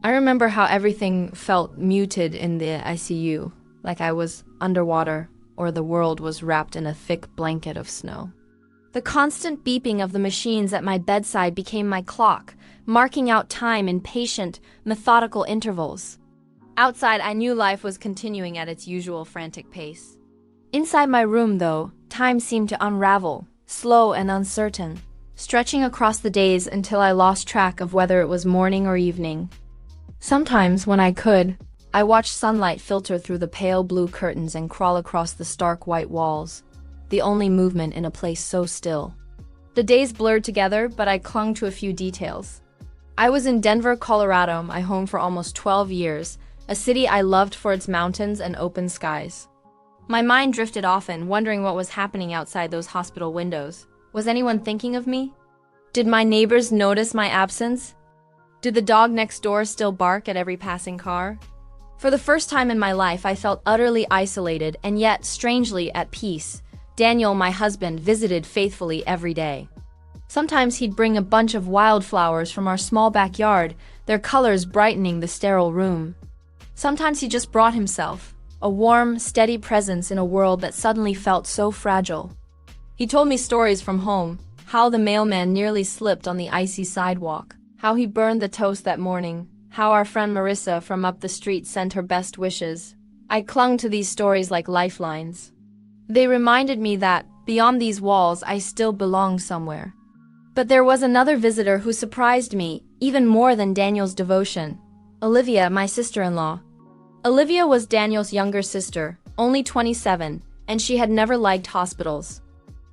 I remember how everything felt muted in the ICU, like I was underwater or the world was wrapped in a thick blanket of snow. The constant beeping of the machines at my bedside became my clock, marking out time in patient, methodical intervals. Outside, I knew life was continuing at its usual frantic pace. Inside my room, though, time seemed to unravel, slow and uncertain, stretching across the days until I lost track of whether it was morning or evening. Sometimes, when I could, I watched sunlight filter through the pale blue curtains and crawl across the stark white walls, the only movement in a place so still. The days blurred together, but I clung to a few details. I was in Denver, Colorado, my home for almost 12 years, a city I loved for its mountains and open skies. My mind drifted often, wondering what was happening outside those hospital windows. Was anyone thinking of me? Did my neighbors notice my absence? Did the dog next door still bark at every passing car? For the first time in my life, I felt utterly isolated and yet strangely at peace. Daniel, my husband, visited faithfully every day. Sometimes he'd bring a bunch of wildflowers from our small backyard, their colors brightening the sterile room. Sometimes he just brought himself, a warm, steady presence in a world that suddenly felt so fragile. He told me stories from home, how the mailman nearly slipped on the icy sidewalk, how he burned the toast that morning, how our friend Marissa from up the street sent her best wishes. I clung to these stories like lifelines. They reminded me that, beyond these walls, I still belonged somewhere. But there was another visitor who surprised me, even more than Daniel's devotion. Olivia, my sister-in-law. Olivia was Daniel's younger sister, only 27, and she had never liked hospitals.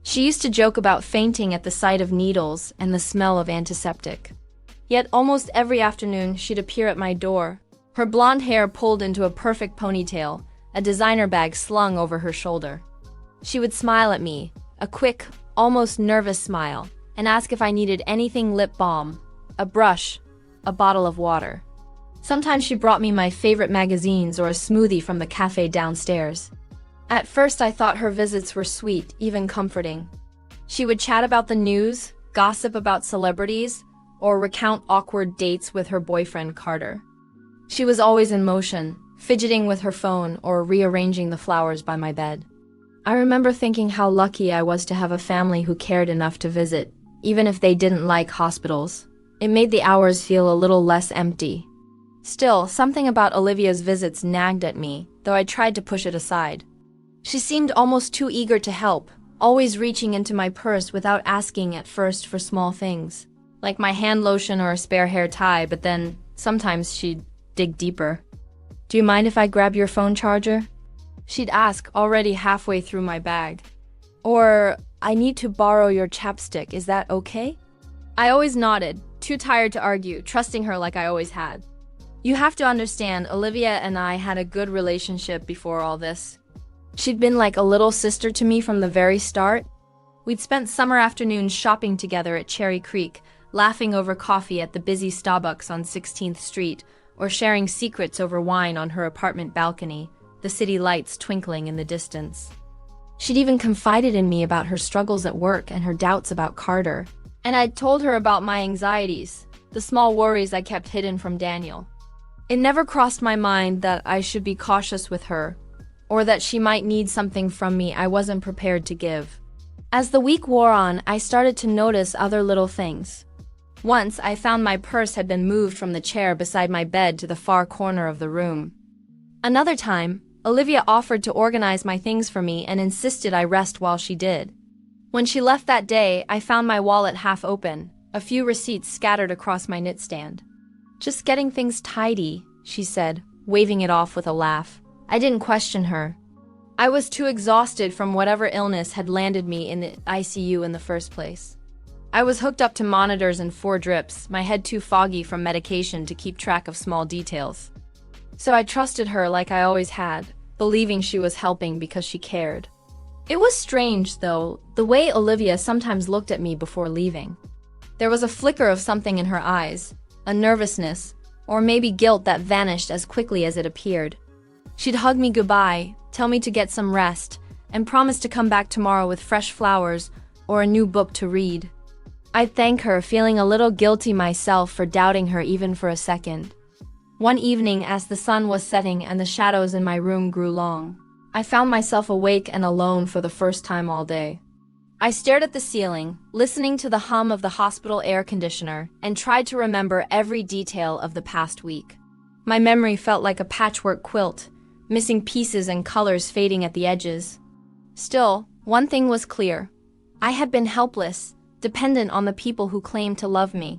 She used to joke about fainting at the sight of needles and the smell of antiseptic. Yet almost every afternoon she'd appear at my door, her blonde hair pulled into a perfect ponytail, a designer bag slung over her shoulder. She would smile at me, a quick, almost nervous smile, and ask if I needed anything: lip balm, a brush, a bottle of water. Sometimes she brought me my favorite magazines or a smoothie from the cafe downstairs. At first I thought her visits were sweet, even comforting. She would chat about the news, gossip about celebrities, or recount awkward dates with her boyfriend Carter. She was always in motion, fidgeting with her phone or rearranging the flowers by my bed. I remember thinking how lucky I was to have a family who cared enough to visit, even if they didn't like hospitals. It made the hours feel a little less empty. Still, something about Olivia's visits nagged at me, though I tried to push it aside. She seemed almost too eager to help, always reaching into my purse without asking at first for small things, like my hand lotion or a spare hair tie, but then sometimes she'd dig deeper. "Do you mind if I grab your phone charger?" She'd ask, already halfway through my bag. Or, "I need to borrow your chapstick, is that okay?" I always nodded, too tired to argue, trusting her like I always had. You have to understand, Olivia and I had a good relationship before all this. She'd been like a little sister to me from the very start. We'd spent summer afternoons shopping together at Cherry Creek, laughing over coffee at the busy Starbucks on 16th Street, or sharing secrets over wine on her apartment balcony, the city lights twinkling in the distance. She'd even confided in me about her struggles at work and her doubts about Carter. And I'd told her about my anxieties, the small worries I kept hidden from Daniel. It never crossed my mind that I should be cautious with her, or that she might need something from me I wasn't prepared to give. As the week wore on, I started to notice other little things. Once, I found my purse had been moved from the chair beside my bed to the far corner of the room. Another time, Olivia offered to organize my things for me and insisted I rest while she did. When she left that day, I found my wallet half open, a few receipts scattered across my nightstand. "Just getting things tidy," she said, waving it off with a laugh. I didn't question her. I was too exhausted from whatever illness had landed me in the ICU in the first place. I was hooked up to monitors and 4 drips, my head too foggy from medication to keep track of small details. So I trusted her like I always had, believing she was helping because she cared. It was strange, though, the way Olivia sometimes looked at me before leaving. There was a flicker of something in her eyes, a nervousness, or maybe guilt that vanished as quickly as it appeared. She'd hug me goodbye, tell me to get some rest, and promise to come back tomorrow with fresh flowers or a new book to read. I'd thank her, feeling a little guilty myself for doubting her even for a second. One evening, as the sun was setting and the shadows in my room grew long, I found myself awake and alone for the first time all day. I stared at the ceiling, listening to the hum of the hospital air conditioner, and tried to remember every detail of the past week. My memory felt like a patchwork quilt, missing pieces and colors fading at the edges. Still, one thing was clear. I had been helpless, dependent on the people who claimed to love me.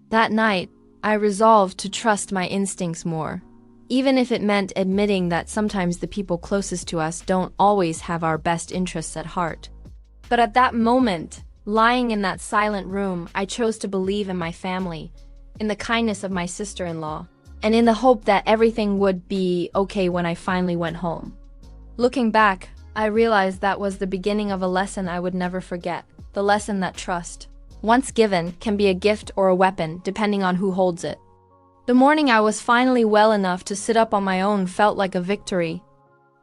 That night, I resolved to trust my instincts more, even if it meant admitting that sometimes the people closest to us don't always have our best interests at heart. But at that moment, lying in that silent room, I chose to believe in my family, in the kindness of my sister-in-law, and in the hope that everything would be okay when I finally went home. Looking back, I realized that was the beginning of a lesson I would never forget, the lesson that trust, once given, can be a gift or a weapon, depending on who holds it. The morning I was finally well enough to sit up on my own felt like a victory.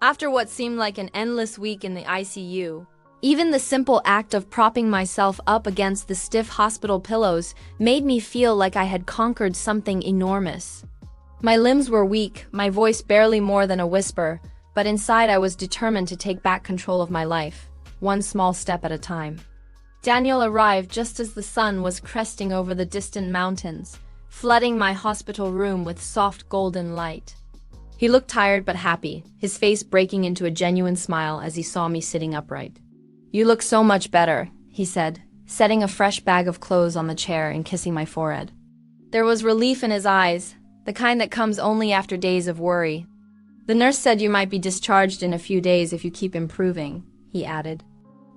After what seemed like an endless week in the ICU, even the simple act of propping myself up against the stiff hospital pillows made me feel like I had conquered something enormous. My limbs were weak, my voice barely more than a whisper, but inside I was determined to take back control of my life, one small step at a time. Daniel arrived just as the sun was cresting over the distant mountains, flooding my hospital room with soft golden light. He looked tired but happy, his face breaking into a genuine smile as he saw me sitting upright. "You look so much better," he said, setting a fresh bag of clothes on the chair and kissing my forehead. There was relief in his eyes, the kind that comes only after days of worry. "The nurse said you might be discharged in a few days if you keep improving," he added.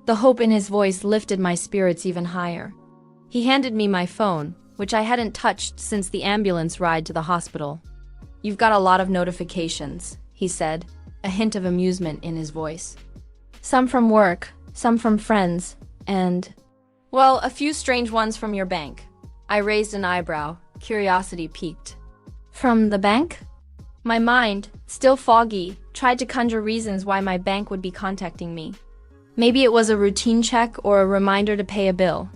The hope in his voice lifted my spirits even higher. He handed me my phone, which I hadn't touched since the ambulance ride to the hospital. "You've got a lot of notifications," he said, a hint of amusement in his voice. "Some from work, some from friends, and, well, a few strange ones from your bank." I raised an eyebrow, curiosity piqued. "From the bank?" My mind, still foggy, tried to conjure reasons why my bank would be contacting me. Maybe it was a routine check or a reminder to pay a bill.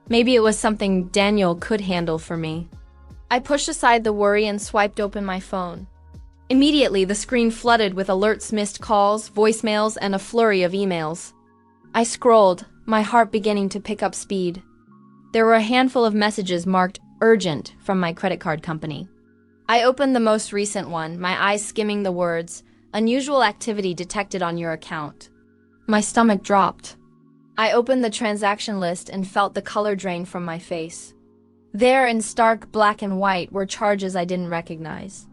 Maybe it was something Daniel could handle for me. I pushed aside the worry and swiped open my phone. Immediately, the screen flooded with alerts, missed calls, voicemails, and a flurry of emails. I scrolled, my heart beginning to pick up speed. There were a handful of messages marked urgent from my credit card company. I opened the most recent one, my eyes skimming the words, "Unusual activity detected on your account." My stomach dropped. I opened the transaction list and felt the color drain from my face. There in stark black and white were charges I didn't recognize.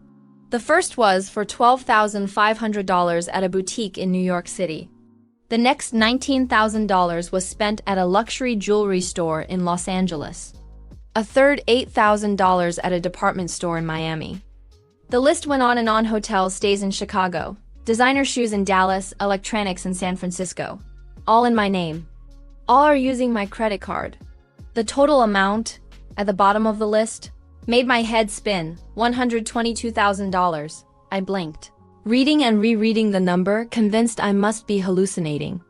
The first was for $12,500 at a boutique in New York City. The next $19,000 was spent at a luxury jewelry store in Los Angeles. A third $8,000 at a department store in Miami. The list went on and on: hotel stays in Chicago, designer shoes in Dallas, electronics in San Francisco. All in my name. All are using my credit card. The total amount, at the bottom of the list, made my head spin: $122,000. I blinked. Reading and rereading the number, convinced I must be hallucinating.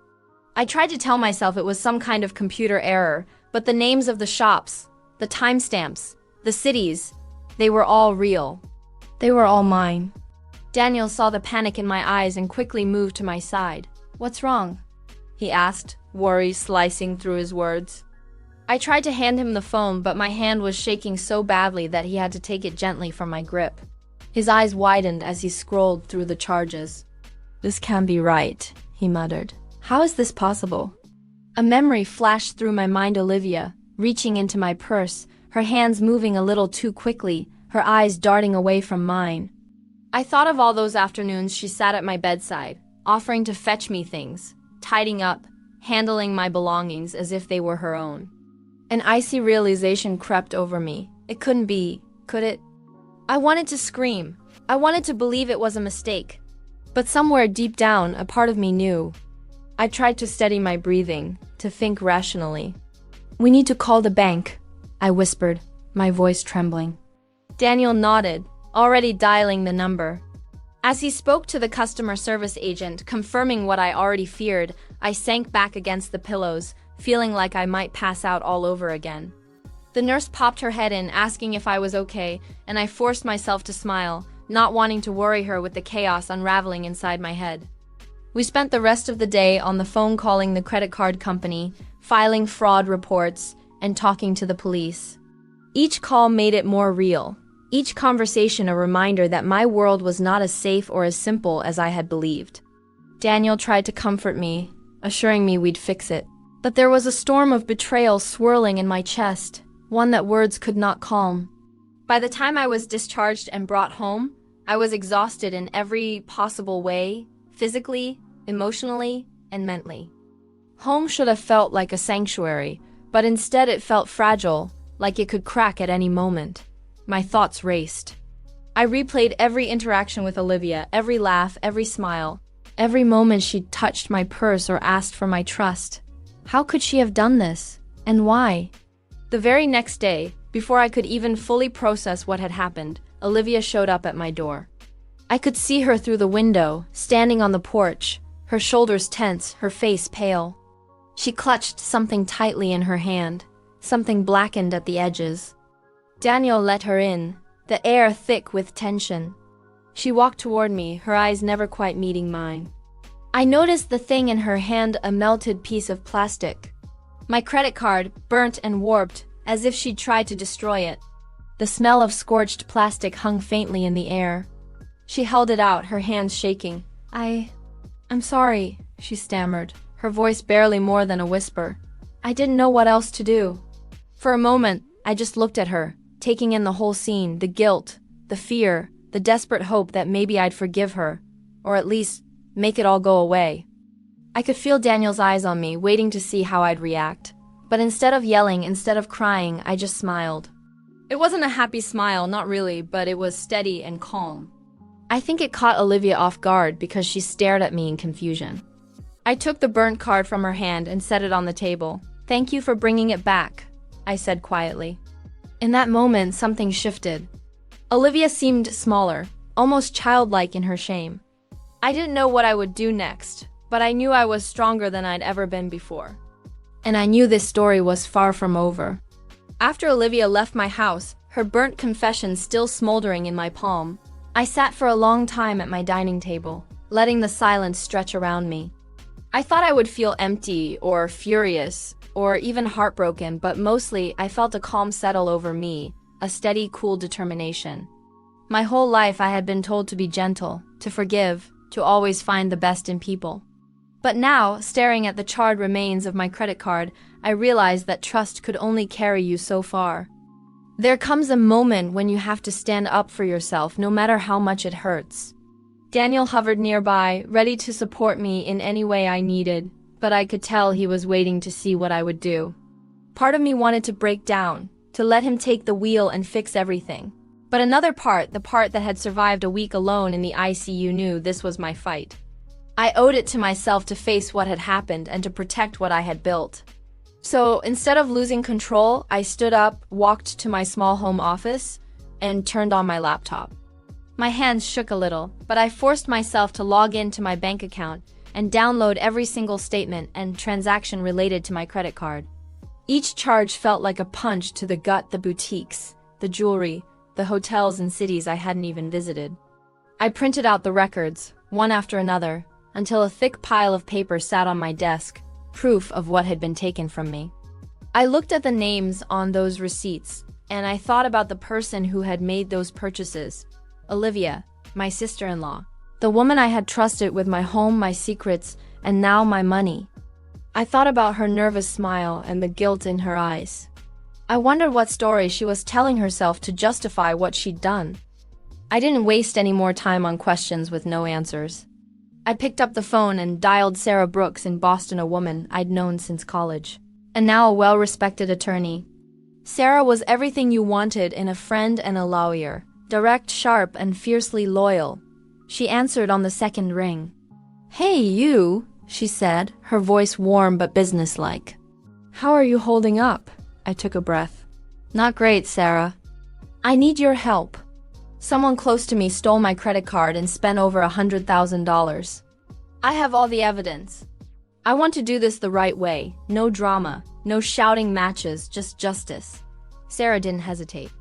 I tried to tell myself it was some kind of computer error, but the names of the shops, the timestamps, the cities, they were all real. They were all mine. Daniel saw the panic in my eyes and quickly moved to my side. "What's wrong?" he asked, worry slicing through his words. I tried to hand him the phone, but my hand was shaking so badly that he had to take it gently from my grip. His eyes widened as he scrolled through the charges. "This can't be right," he muttered. "How is this possible?" A memory flashed through my mind: Olivia, reaching into my purse, her hands moving a little too quickly, her eyes darting away from mine. I thought of all those afternoons she sat at my bedside, offering to fetch me things, tidying up, handling my belongings as if they were her own. An icy realization crept over me. It couldn't be, could it? I wanted to scream. I wanted to believe it was a mistake. But somewhere deep down, a part of me knew. I tried to steady my breathing, to think rationally. "We need to call the bank," I whispered, my voice trembling. Daniel nodded, already dialing the number. As he spoke to the customer service agent, confirming what I already feared, I sank back against the pillows, feeling like I might pass out all over again. The nurse popped her head in, asking if I was okay, and I forced myself to smile, not wanting to worry her with the chaos unraveling inside my head. We spent the rest of the day on the phone calling the credit card company, filing fraud reports, and talking to the police. Each call made it more real. Each conversation a reminder that my world was not as safe or as simple as I had believed. Daniel tried to comfort me, assuring me we'd fix it. But there was a storm of betrayal swirling in my chest, one that words could not calm. By the time I was discharged and brought home, I was exhausted in every possible way, physically, emotionally, and mentally. Home should have felt like a sanctuary, but instead it felt fragile, like it could crack at any moment. My thoughts raced. I replayed every interaction with Olivia, every laugh, every smile, every moment she touched my purse or asked for my trust. How could she have done this? And why? The very next day, before I could even fully process what had happened, Olivia showed up at my door. I could see her through the window, standing on the porch, her shoulders tense, her face pale. She clutched something tightly in her hand, something blackened at the edges. Daniel let her in, the air thick with tension. She walked toward me, her eyes never quite meeting mine. I noticed the thing in her hand, a melted piece of plastic. My credit card, burnt and warped, as if she'd tried to destroy it. The smell of scorched plastic hung faintly in the air. She held it out, her hands shaking. I'm sorry, she stammered, her voice barely more than a whisper. I didn't know what else to do. For a moment, I just looked at her, taking in the whole scene, the guilt, the fear, the desperate hope that maybe I'd forgive her, or at least make it all go away. I could feel Daniel's eyes on me, waiting to see how I'd react. But instead of yelling, instead of crying, I just smiled. It wasn't a happy smile, not really, but it was steady and calm. I think it caught Olivia off guard because she stared at me in confusion. I took the burnt card from her hand and set it on the table. Thank you for bringing it back, I said quietly. In that moment, something shifted. Olivia seemed smaller, almost childlike in her shame. I didn't know what I would do next, but I knew I was stronger than I'd ever been before. And I knew this story was far from over. After Olivia left my house, her burnt confession still smoldering in my palm, I sat for a long time at my dining table, letting the silence stretch around me. I thought I would feel empty or furious or even heartbroken, but mostly I felt a calm settle over me, a steady, cool determination. My whole life I had been told to be gentle, to forgive, to always find the best in people. But now, staring at the charred remains of my credit card, I realized that trust could only carry you so far. There comes a moment when you have to stand up for yourself, no matter how much it hurts. Daniel hovered nearby, ready to support me in any way I needed, but I could tell he was waiting to see what I would do. Part of me wanted to break down, to let him take the wheel and fix everything. But another part, the part that had survived a week alone in the ICU, knew this was my fight. I owed it to myself to face what had happened and to protect what I had built. So instead of losing control, I stood up, walked to my small home office, and turned on my laptop. My hands shook a little, but I forced myself to log into my bank account and download every single statement and transaction related to my credit card. Each charge felt like a punch to the gut, the boutiques, the jewelry, the hotels and cities I hadn't even visited. I printed out the records, one after another, until a thick pile of paper sat on my desk, proof of what had been taken from me. I looked at the names on those receipts, and I thought about the person who had made those purchases. Olivia, my sister-in-law, the woman I had trusted with my home, my secrets, and now my money. I thought about her nervous smile and the guilt in her eyes. I wondered what story she was telling herself to justify what she'd done. I didn't waste any more time on questions with no answers. I picked up the phone and dialed Sarah Brooks in Boston, a woman I'd known since college, and now a well-respected attorney. Sarah was everything you wanted in a friend and a lawyer, direct, sharp, and fiercely loyal. She answered on the second ring. "Hey, you," she said, her voice warm but businesslike. "How are you holding up?" I took a breath. "Not great, Sarah. I need your help. Someone close to me stole my credit card and spent over $100,000. I have all the evidence. I want to do this the right way. No drama, no shouting matches, just justice. Sarah didn't hesitate.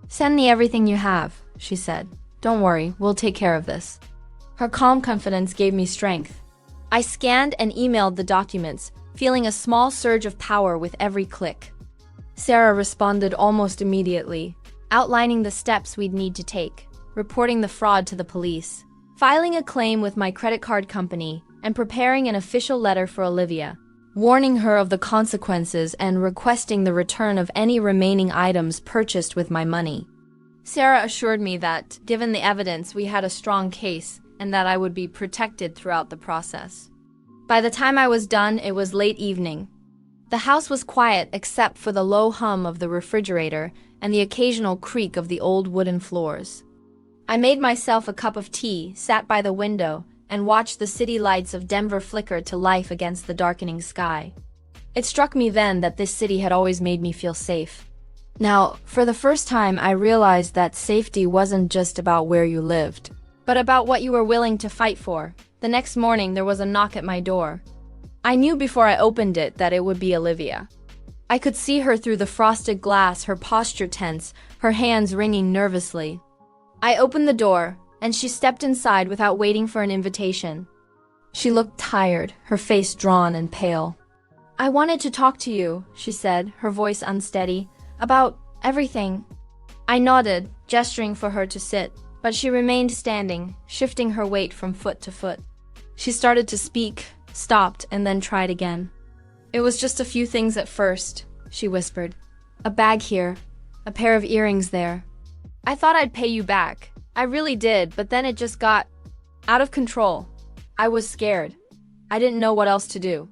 "Send me everything you have," she said. "Don't worry, we'll take care of this." Her calm confidence gave me strength. I scanned and emailed the documents, feeling a small surge of power with every click. Sarah responded almost immediately, outlining the steps we'd need to take, reporting the fraud to the police, filing a claim with my credit card company, and preparing an official letter for Olivia, warning her of the consequences and requesting the return of any remaining items purchased with my money. Sarah assured me that, given the evidence, we had a strong case and that I would be protected throughout the process. By the time I was done, it was late evening. The house was quiet except for the low hum of the refrigerator and the occasional creak of the old wooden floors. I made myself a cup of tea, sat by the window, and watched the city lights of Denver flicker to life against the darkening sky. It struck me then that this city had always made me feel safe. Now, for the first time, I realized that safety wasn't just about where you lived, but about what you were willing to fight for. The next morning, there was a knock at my door. I knew before I opened it that it would be Olivia. I could see her through the frosted glass, her posture tense, her hands wringing nervously. I opened the door, and she stepped inside without waiting for an invitation. She looked tired, her face drawn and pale. "I wanted to talk to you," she said, her voice unsteady, "about everything." I nodded, gesturing for her to sit, but she remained standing, shifting her weight from foot to foot. She started to speak, stopped, and then tried again. "It was just a few things at first," she whispered. "A bag here, a pair of earrings there. I thought I'd pay you back. I really did, but then it just got out of control. I was scared. I didn't know what else to do."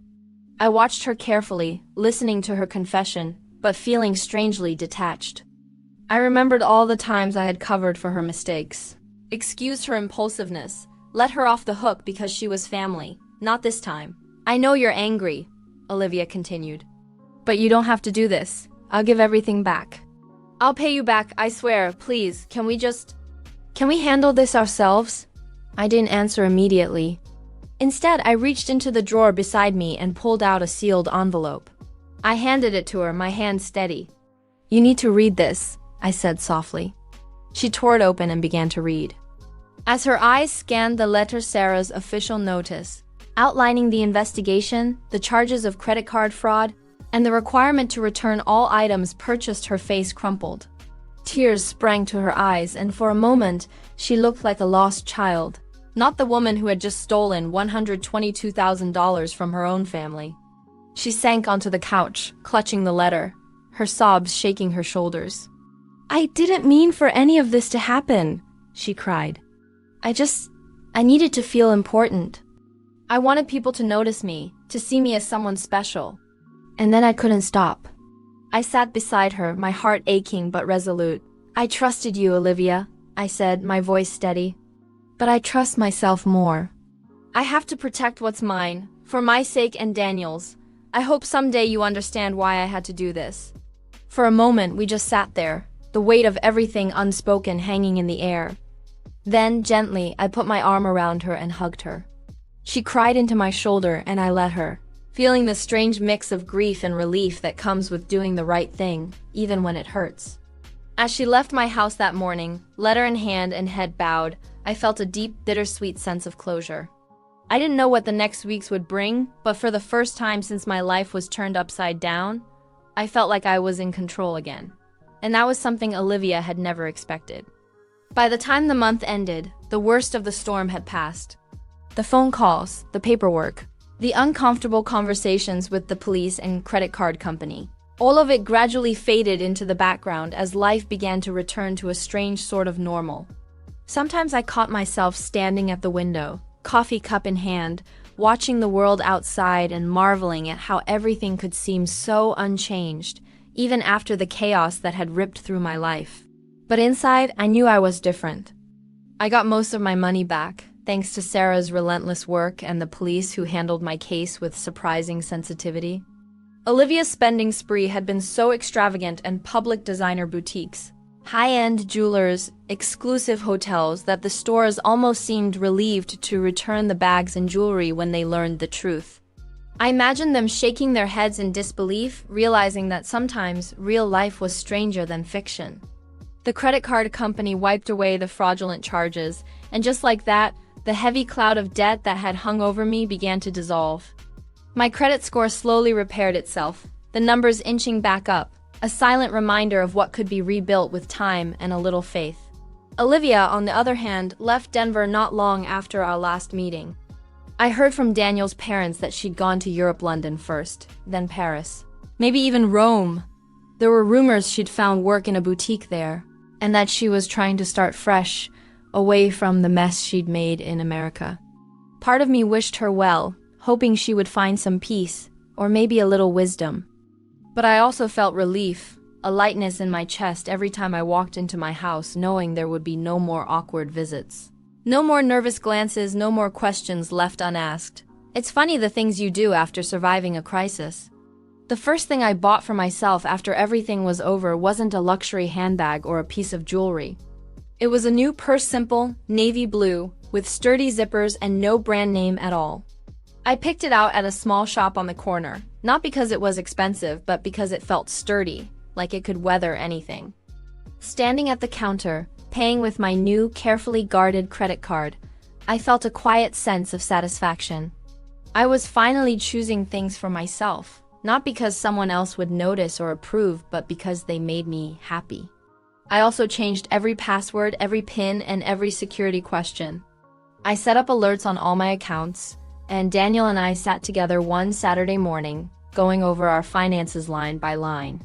I watched her carefully, listening to her confession, but feeling strangely detached. I remembered all the times I had covered for her mistakes, excused her impulsiveness, let her off the hook because she was family. Not this time. "I know you're angry," Olivia continued, "but you don't have to do this. I'll give everything back. I'll pay you back, I swear. Please, can we handle this ourselves?" I didn't answer immediately. Instead, I reached into the drawer beside me and pulled out a sealed envelope. I handed it to her, my hand steady. "You need to read this," I said softly. She tore it open and began to read. As her eyes scanned the letter, Sarah's official notice, outlining the investigation, the charges of credit card fraud, and the requirement to return all items purchased, her face crumpled. Tears sprang to her eyes, and for a moment, she looked like a lost child, not the woman who had just stolen $122,000 from her own family. She sank onto the couch, clutching the letter, her sobs shaking her shoulders. "I didn't mean for any of this to happen," she cried. I needed to feel important. I wanted people to notice me, to see me as someone special. And then I couldn't stop. I sat beside her, my heart aching but resolute. "I trusted you, Olivia," I said, my voice steady. "But I trust myself more. I have to protect what's mine, for my sake and Daniel's. I hope someday you understand why I had to do this." For a moment, we just sat there, the weight of everything unspoken hanging in the air. Then, gently, I put my arm around her and hugged her. She cried into my shoulder, and I let her, feeling the strange mix of grief and relief that comes with doing the right thing, even when it hurts. As she left my house that morning, letter in hand and head bowed, I felt a deep, bittersweet sense of closure. I didn't know what the next weeks would bring, but for the first time since my life was turned upside down, I felt like I was in control again. And that was something Olivia had never expected. By the time the month ended, the worst of the storm had passed. The phone calls, the paperwork, the uncomfortable conversations with the police and credit card company. All of it gradually faded into the background as life began to return to a strange sort of normal. Sometimes I caught myself standing at the window, coffee cup in hand, watching the world outside and marveling at how everything could seem so unchanged, even after the chaos that had ripped through my life. But inside, I knew I was different. I got most of my money back, thanks to Sarah's relentless work and the police who handled my case with surprising sensitivity. Olivia's spending spree had been so extravagant, and public designer boutiques, high-end jewelers, exclusive hotels, that the stores almost seemed relieved to return the bags and jewelry when they learned the truth. I imagined them shaking their heads in disbelief, realizing that sometimes real life was stranger than fiction. The credit card company wiped away the fraudulent charges, and just like that, the heavy cloud of debt that had hung over me began to dissolve. My credit score slowly repaired itself, the numbers inching back up, a silent reminder of what could be rebuilt with time and a little faith. Olivia, on the other hand, left Denver not long after our last meeting. I heard from Daniel's parents that she'd gone to Europe, London first, then Paris. Maybe even Rome. There were rumors she'd found work in a boutique there, and that she was trying to start fresh, away from the mess she'd made in America. Part of me wished her well, hoping she would find some peace, or maybe a little wisdom. But I also felt relief, a lightness in my chest every time I walked into my house, knowing there would be no more awkward visits. No more nervous glances, no more questions left unasked. It's funny the things you do after surviving a crisis. The first thing I bought for myself after everything was over wasn't a luxury handbag or a piece of jewelry. It was a new purse, simple, navy blue, with sturdy zippers and no brand name at all. I picked it out at a small shop on the corner, not because it was expensive, but because it felt sturdy, like it could weather anything. Standing at the counter, paying with my new, carefully guarded credit card, I felt a quiet sense of satisfaction. I was finally choosing things for myself, not because someone else would notice or approve, but because they made me happy. I also changed every password, every PIN, and every security question. I set up alerts on all my accounts, and Daniel and I sat together one Saturday morning, going over our finances line by line.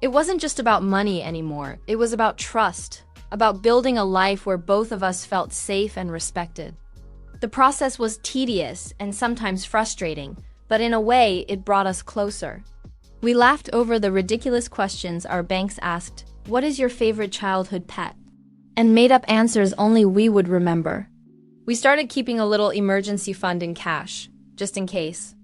It wasn't just about money anymore, it was about trust, about building a life where both of us felt safe and respected. The process was tedious and sometimes frustrating, but in a way, it brought us closer. We laughed over the ridiculous questions our banks asked, "What is your favorite childhood pet?" and made up answers only we would remember. We started keeping a little emergency fund in cash, just in case.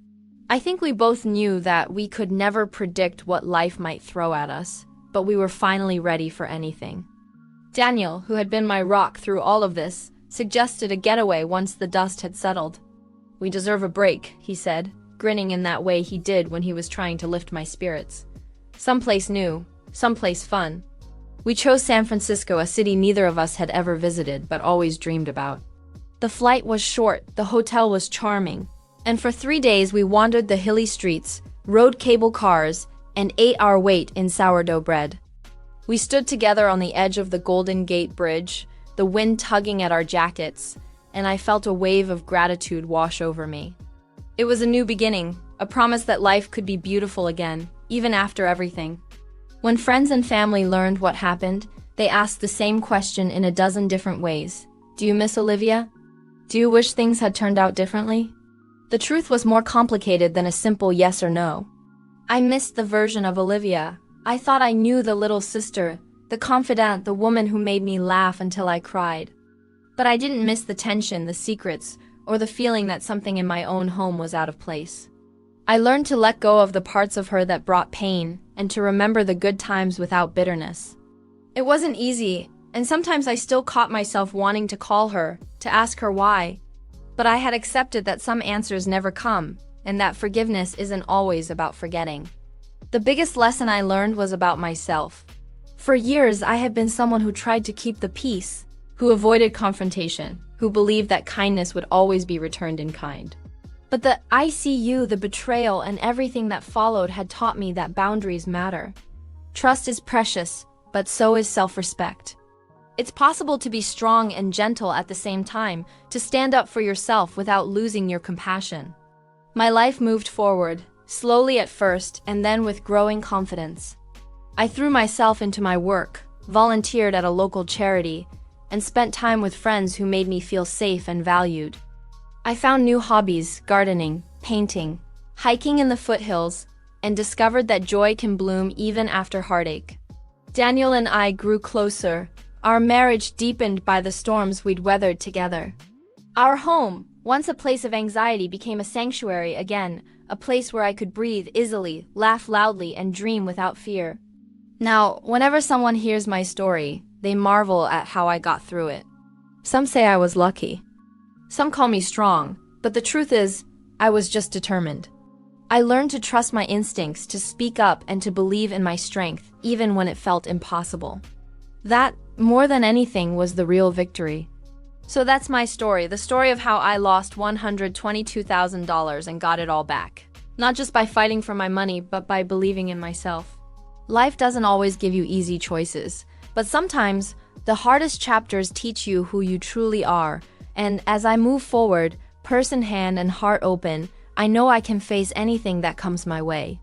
I think we both knew that we could never predict what life might throw at us, but we were finally ready for anything. Daniel, who had been my rock through all of this, suggested a getaway once the dust had settled. "We deserve a break," he said, grinning in that way he did when he was trying to lift my spirits. "Someplace new, someplace fun." We chose San Francisco, a city neither of us had ever visited but always dreamed about. The flight was short, the hotel was charming, and for 3 days we wandered the hilly streets, rode cable cars, and ate our weight in sourdough bread. We stood together on the edge of the Golden Gate Bridge, the wind tugging at our jackets, and I felt a wave of gratitude wash over me. It was a new beginning, a promise that life could be beautiful again, even after everything. When friends and family learned what happened, they asked the same question in a dozen different ways. "Do you miss Olivia? Do you wish things had turned out differently?" The truth was more complicated than a simple yes or no. I missed the version of Olivia. I thought I knew the little sister, the confidant, the woman who made me laugh until I cried. But I didn't miss the tension, the secrets, or the feeling that something in my own home was out of place. I learned to let go of the parts of her that brought pain, and to remember the good times without bitterness. It wasn't easy, and sometimes I still caught myself wanting to call her, to ask her why. But I had accepted that some answers never come, and that forgiveness isn't always about forgetting. The biggest lesson I learned was about myself. For years, I had been someone who tried to keep the peace, who avoided confrontation, who believed that kindness would always be returned in kind. But the ICU, the betrayal, and everything that followed had taught me that boundaries matter. Trust is precious, but so is self-respect. It's possible to be strong and gentle at the same time, to stand up for yourself without losing your compassion. My life moved forward, slowly at first, and then with growing confidence. I threw myself into my work, volunteered at a local charity, and spent time with friends who made me feel safe and valued. I found new hobbies, gardening, painting, hiking in the foothills, and discovered that joy can bloom even after heartache. Daniel and I grew closer, our marriage deepened by the storms we'd weathered together. Our home, once a place of anxiety, became a sanctuary again, a place where I could breathe easily, laugh loudly, and dream without fear. Now, whenever someone hears my story, they marvel at how I got through it. Some say I was lucky. Some call me strong, but the truth is, I was just determined. I learned to trust my instincts, to speak up, and to believe in my strength, even when it felt impossible. That, more than anything, was the real victory. So that's my story, the story of how I lost $122,000 and got it all back. Not just by fighting for my money, but by believing in myself. Life doesn't always give you easy choices, but sometimes the hardest chapters teach you who you truly are. And as I move forward, purse in hand and heart open, I know I can face anything that comes my way.